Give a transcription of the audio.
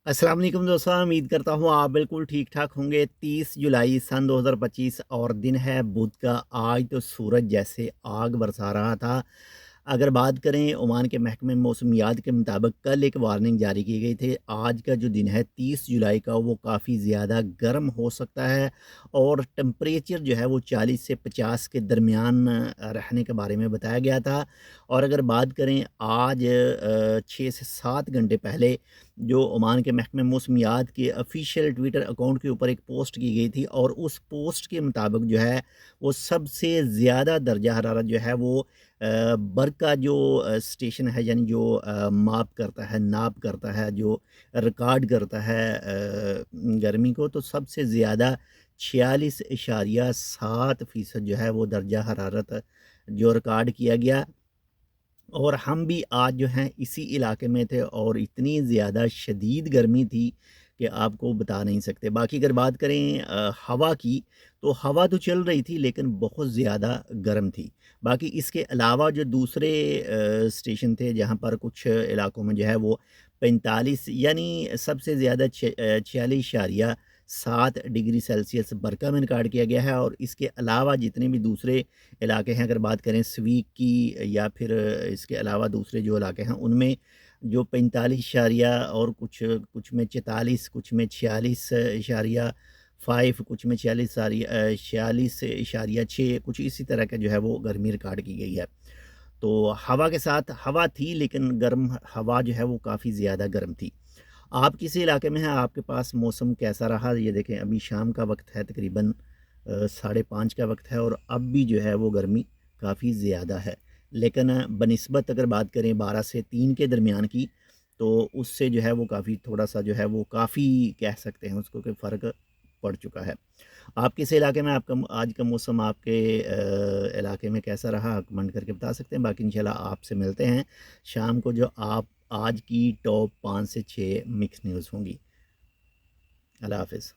अस्सलाम वालेकुम दोस्तों, उम्मीद करता हूँ आप बिल्कुल ठीक ठाक होंगे। 30 जुलाई सन 2025 और दिन है बुध का। आज तो सूरज जैसे आग बरसा रहा था। अगर बात करें ओमान के महकमे मौसमियात के मुताबिक कल एक वार्निंग जारी की गई थी। आज का जो दिन है 30 जुलाई का वो काफ़ी ज़्यादा गर्म हो सकता है और टेम्परेचर जो है वो 40 से 50 के दरमियान रहने के बारे में बताया गया था। और अगर बात करें आज 6 से 7 घंटे पहले जो ओमान के महकमे मौसमियात के ऑफ़िशियल ट्विटर अकाउंट के ऊपर एक पोस्ट की गई थी और उस पोस्ट के मुताबिक जो है वो सबसे ज़्यादा दर्जा हरारत जो है वो बर्क़ का जो स्टेशन है, यानी जो माप करता है, नाप करता है, जो रिकॉर्ड करता है गर्मी को, तो सबसे ज़्यादा 46.7% जो है वो दर्जा हरारत जो रिकॉर्ड किया गया। और हम भी आज जो हैं इसी इलाके में थे और इतनी ज़्यादा शदीद गर्मी थी कि आपको बता नहीं सकते। बाकी अगर बात करें हवा की, तो हवा तो चल रही थी लेकिन बहुत ज़्यादा गर्म थी। बाकी इसके अलावा जो दूसरे स्टेशन थे जहाँ पर कुछ इलाकों में जो है वो 45 यानी सबसे ज़्यादा 46.7 डिग्री सेल्सियस बरका में रिकॉर्ड किया गया है। और इसके अलावा जितने भी दूसरे इलाके हैं, अगर बात करें स्वीक की या फिर इसके अलावा दूसरे जो इलाके हैं उनमें जो 45 इशारिया और कुछ कुछ में 44, कुछ में 46 इशारिया 5, कुछ में 46 इशारिया 6, कुछ इसी तरह का जो है वो गर्मी रिकॉर्ड की गई है। तो हवा के साथ हवा थी लेकिन गर्म हवा जो है वो काफ़ी ज़्यादा गर्म थी। आप किस इलाके में हैं? आपके पास मौसम कैसा रहा? ये देखें, अभी शाम का वक्त है, तकरीबन 5:30 का वक्त है और अब भी जो है वो गर्मी काफ़ी ज़्यादा है। लेकिन बनिस्बत अगर बात करें 12 से 3 के दरमियान की, तो उससे जो है वो काफ़ी थोड़ा-सा जो है वो काफ़ी कह सकते हैं उसको कि फ़र्क पड़ चुका है। आप किस इलाके में, आपका आज का मौसम आपके इलाके में कैसा रहा? कमेंट करके बता सकते हैं। बाकी इंशाल्लाह आपसे मिलते हैं शाम को, जो आप आज की टॉप 5 से 6 मिक्स न्यूज़ होंगी। अल्लाह हाफ़िज़।